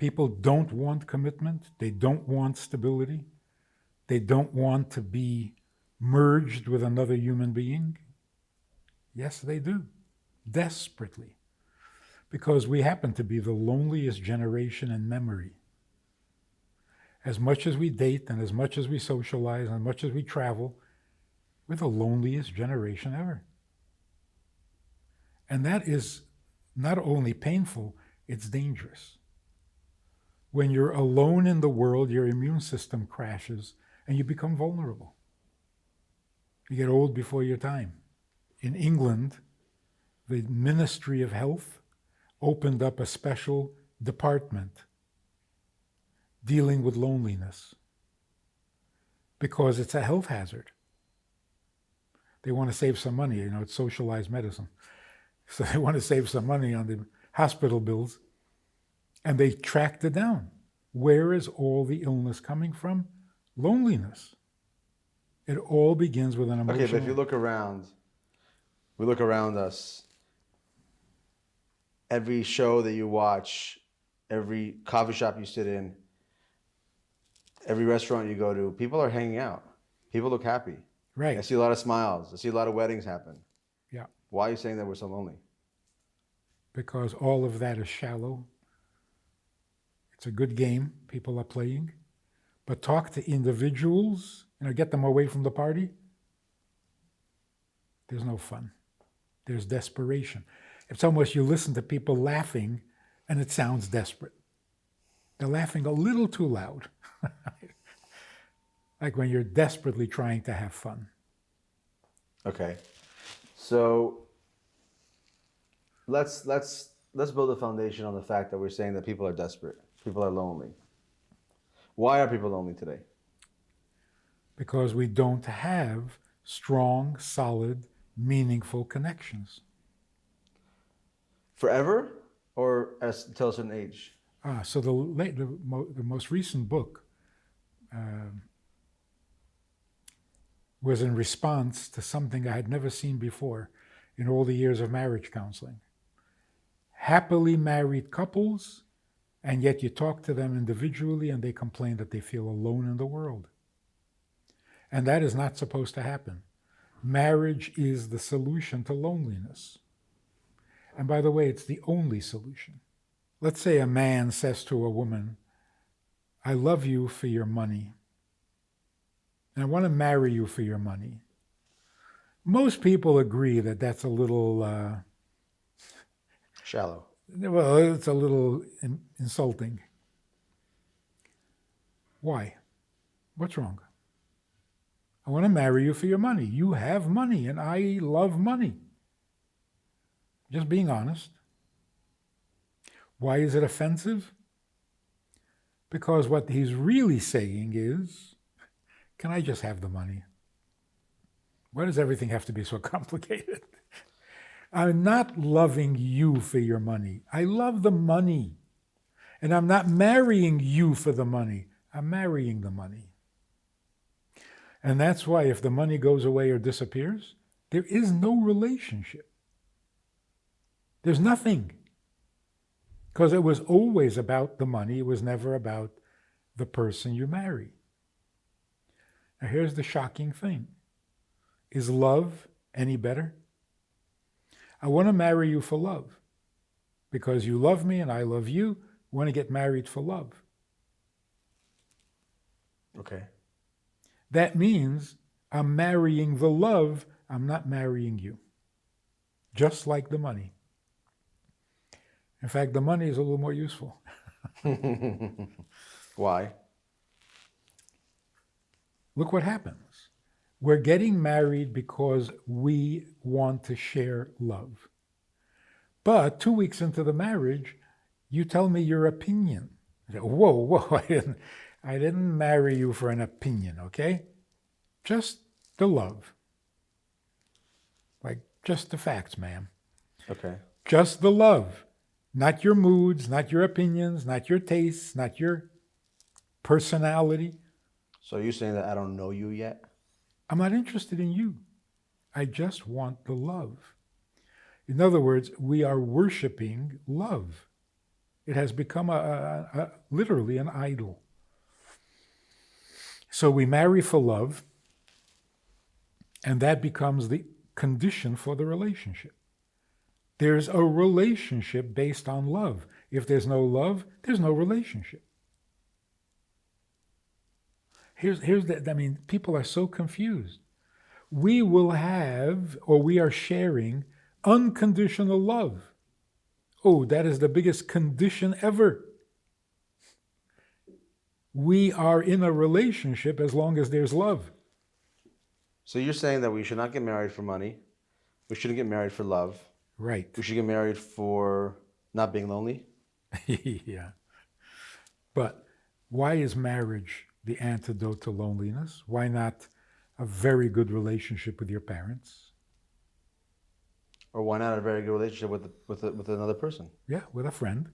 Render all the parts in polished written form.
People don't want commitment. They don't want stability. They don't want to be merged with another human being. Yes, they do. Desperately. Because we happen to be the loneliest generation in memory. As much as we date and as much as we socialize and as much as we travel, we're the loneliest generation ever. And that is not only painful, it's dangerous. When you're alone in the world, your immune system crashes and you become vulnerable. You get old before your time. In England, the Ministry of Health opened up a special department dealing with loneliness because it's a health hazard. They want to save some money, it's socialized medicine. So they want to save some money on the hospital bills, and they tracked it down. Where is all the illness coming from? Loneliness. It all begins with an emotional... Okay, but if you look around, we look around us, every show that you watch, every coffee shop you sit in, every restaurant you go to, people are hanging out. People look happy. Right. I see a lot of smiles. I see a lot of weddings happen. Yeah. Why are you saying that we're so lonely? Because all of that is shallow. It's a good game people are playing. But talk to individuals, get them away from the party. There's no fun. There's desperation. It's almost you listen to people laughing and it sounds desperate. They're laughing a little too loud. Like when you're desperately trying to have fun. Okay. So let's build a foundation on the fact that we're saying that people are desperate. People are lonely. Why are people lonely today? Because we don't have strong, solid, meaningful connections. Forever or until a certain age? So the most recent book was in response to something I had never seen before in all the years of marriage counseling. Happily married couples, and yet you talk to them individually and they complain that they feel alone in the world. And that is not supposed to happen. Marriage is the solution to loneliness. And by the way, it's the only solution. Let's say a man says to a woman, I love you for your money. And I want to marry you for your money. Most people agree that that's a little... shallow. Well, it's a little insulting. Why? What's wrong? I want to marry you for your money. You have money, and I love money. Just being honest. Why is it offensive? Because what he's really saying is, can I just have the money? Why does everything have to be so complicated? I'm not loving you for your money. I love the money. And I'm not marrying you for the money. I'm marrying the money. And that's why if the money goes away or disappears, there is no relationship. There's nothing. Because it was always about the money. It was never about the person you marry. Now here's the shocking thing. Is love any better? I want to marry you for love. Because you love me and I love you. We want to get married for love. Okay. That means I'm marrying the love, I'm not marrying you. Just like the money. In fact, the money is a little more useful. Why? Look what happens. We're getting married because we want to share love. But 2 weeks into the marriage, you tell me your opinion. I say, whoa, I didn't marry you for an opinion, okay? Just the love. Like, just the facts, ma'am. Okay. Just the love. Not your moods, not your opinions, not your tastes, not your personality. So you're saying that I don't know you yet? I'm not interested in you. I just want the love. In other words, we are worshiping love. It has become literally an idol. So we marry for love, and that becomes the condition for the relationship. There's a relationship based on love. If there's no love, there's no relationship. People are so confused. We will have, or we are sharing, unconditional love. Oh, that is the biggest condition ever. We are in a relationship as long as there's love. So you're saying that we should not get married for money. We shouldn't get married for love. Right. We should get married for not being lonely. Yeah. But why is marriage the antidote to loneliness? Why not a very good relationship with your parents? Or why not a very good relationship with another person? Yeah, with a friend.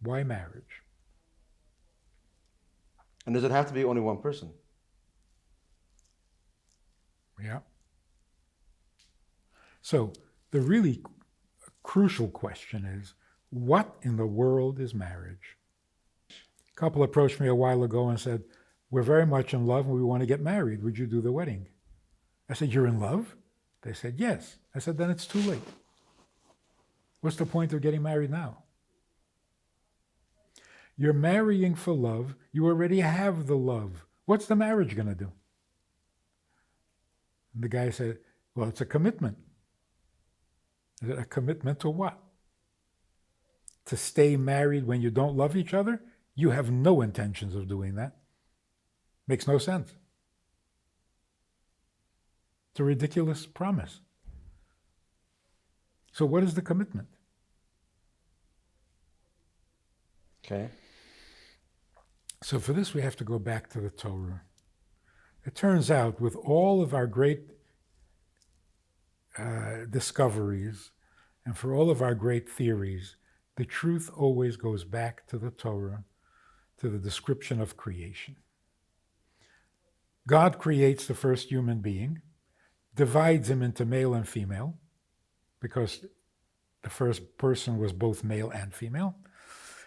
Why marriage? And does it have to be only one person? Yeah. So the really crucial question is, what in the world is marriage? A couple approached me a while ago and said, we're very much in love and we want to get married. Would you do the wedding? I said, you're in love? They said, yes. I said, then it's too late. What's the point of getting married now? You're marrying for love. You already have the love. What's the marriage going to do? And the guy said, well, it's a commitment. Is it a commitment to what? To stay married when you don't love each other? You have no intentions of doing that. Makes no sense. It's a ridiculous promise. So what is the commitment? Okay. So for this, we have to go back to the Torah. It turns out, with all of our great discoveries and for all of our great theories, the truth always goes back to the Torah, to the description of creation. God creates the first human being, divides him into male and female, because the first person was both male and female.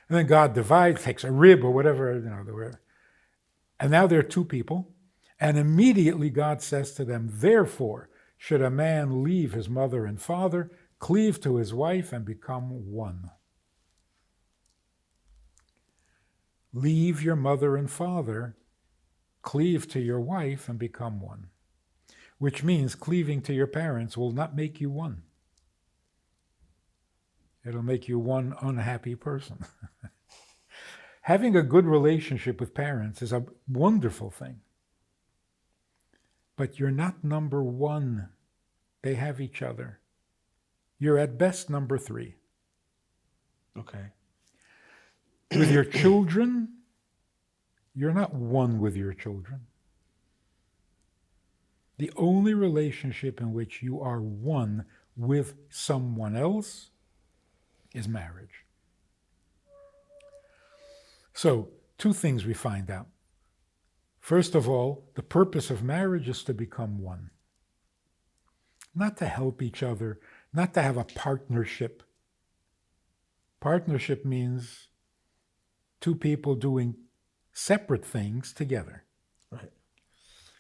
And then God divides, takes a rib or whatever, and now there are two people. And immediately God says to them, therefore, should a man leave his mother and father, cleave to his wife, and become one. Leave your mother and father, cleave to your wife, and become one. Which means cleaving to your parents will not make you one. It'll make you one unhappy person. Having a good relationship with parents is a wonderful thing. But you're not number one. They have each other. You're at best number 3. Okay. With your children, you're not one with your children. The only relationship in which you are one with someone else is marriage. So, 2 things we find out. First of all, the purpose of marriage is to become one. Not to help each other, not to have a partnership. Partnership means 2 people doing separate things together. Right.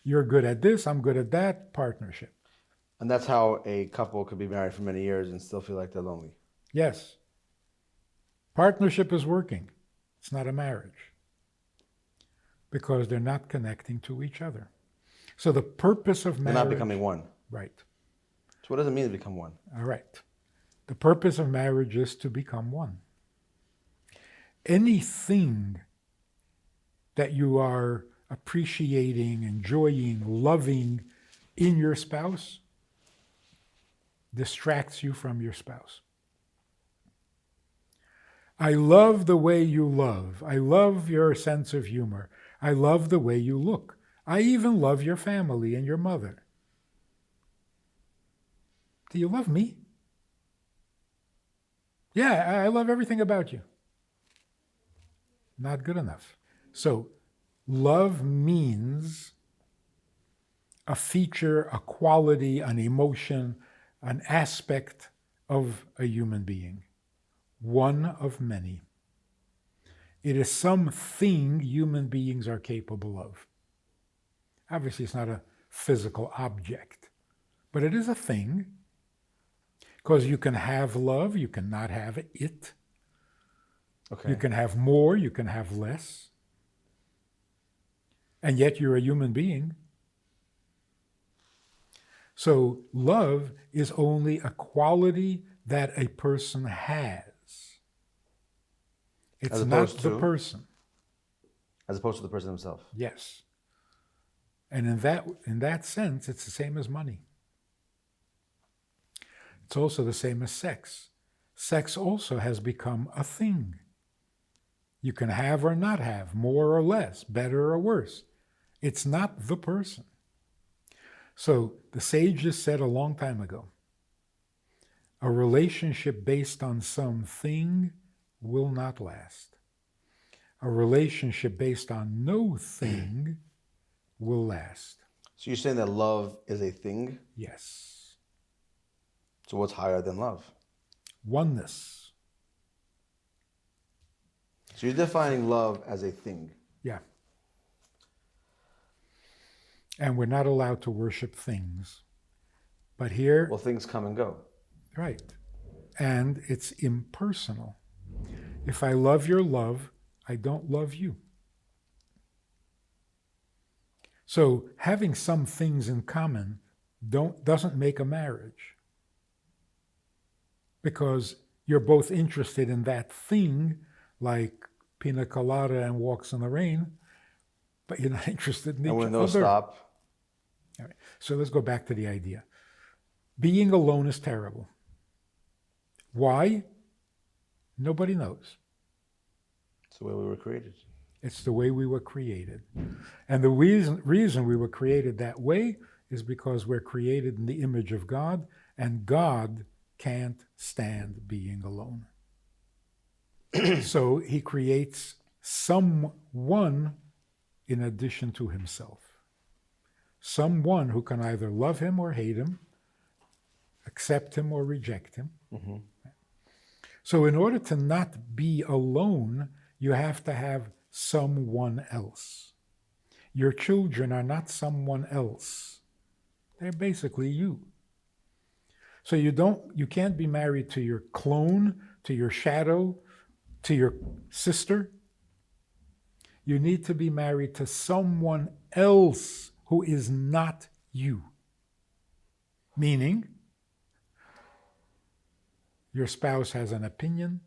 You're good at this, I'm good at that, partnership. And that's how a couple could be married for many years and still feel like they're lonely. Yes. Partnership is working. It's not a marriage. Because they're not connecting to each other. So the purpose of marriage... They're not becoming one. Right. So what does it mean to become one? All right. The purpose of marriage is to become one. Anything that you are appreciating, enjoying, loving in your spouse distracts you from your spouse. I love the way you love. I love your sense of humor. I love the way you look. I even love your family and your mother. Do you love me? Yeah, I love everything about you. Not good enough. So, love means a feature, a quality, an emotion, an aspect of a human being. One of many. It is something human beings are capable of. Obviously, it's not a physical object, but it is a thing. Because you can have love, you cannot have it. Okay. You can have more, you can have less. And yet you're a human being. So love is only a quality that a person has. It's not the person. As opposed to the person himself. Yes. And in that sense, it's the same as money. It's also the same as sex. Sex also has become a thing. You can have or not have, more or less, better or worse. It's not the person. So the sages said a long time ago, a relationship based on something will not last. A relationship based on no thing will last. So you're saying that love is a thing? Yes. So what's higher than love? Oneness. So you're defining love as a thing. Yeah. And we're not allowed to worship things. But here... Well, things come and go. Right. And it's impersonal. If I love your love, I don't love you. So having some things in common doesn't make a marriage. Because you're both interested in that thing, like pina colada and walks in the rain, but you're not interested in each other. And when those stop... All right. So let's go back to the idea. Being alone is terrible. Why? Nobody knows. It's the way we were created. It's the way we were created. And the reason we were created that way is because we're created in the image of God, and God can't stand being alone. So he creates someone in addition to himself. Someone who can either love him or hate him, accept him or reject him. Mm-hmm. So in order to not be alone, you have to have someone else. Your children are not someone else. They're basically you. So you can't be married to your clone, to your shadow, to your sister. You need to be married to someone else who is not you. Meaning, your spouse has an opinion,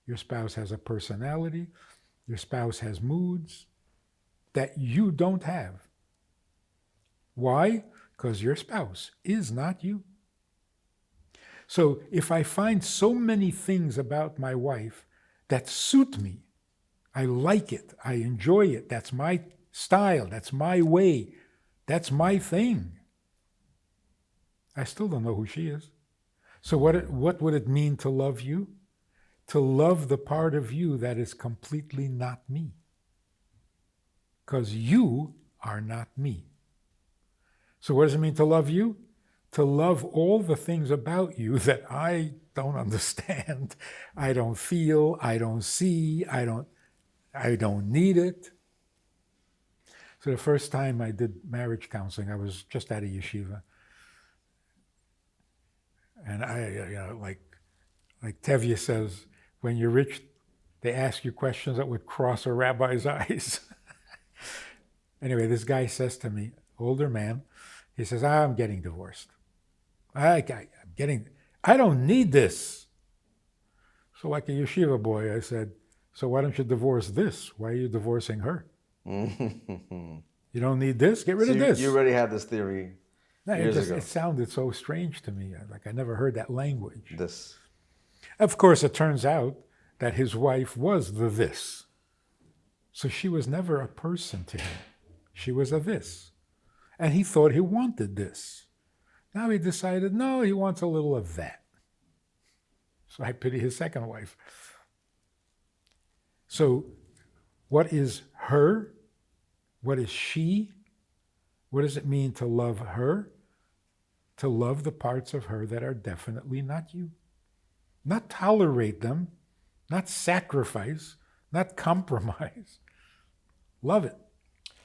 your spouse has a personality, your spouse has moods that you don't have. Why? Because your spouse is not you. So if I find so many things about my wife that suit me, I like it, I enjoy it, that's my style, that's my way, that's my thing, I still don't know who she is. So what would it mean to love you? To love the part of you that is completely not me. Because you are not me. So what does it mean to love you? To love all the things about you that I don't understand, I don't feel, I don't see, I don't need it. So the first time I did marriage counseling, I was just out of yeshiva. And like Tevye says, when you're rich, they ask you questions that would cross a rabbi's eyes. Anyway, this guy says to me, older man, he says, I'm getting divorced. I don't need this. So like a yeshiva boy, I said, so why don't you divorce this? Why are you divorcing her? You don't need this? Get rid of this. You already had this theory years ago. It sounded so strange to me. Like I never heard that language. This. Of course, it turns out that his wife was the this. So she was never a person to him. She was a this. And he thought he wanted this. Now he decided, no, he wants a little of that. So I pity his second wife. So what is her? What is she? What does it mean to love her? To love the parts of her that are definitely not you. Not tolerate them, not sacrifice, not compromise. Love it.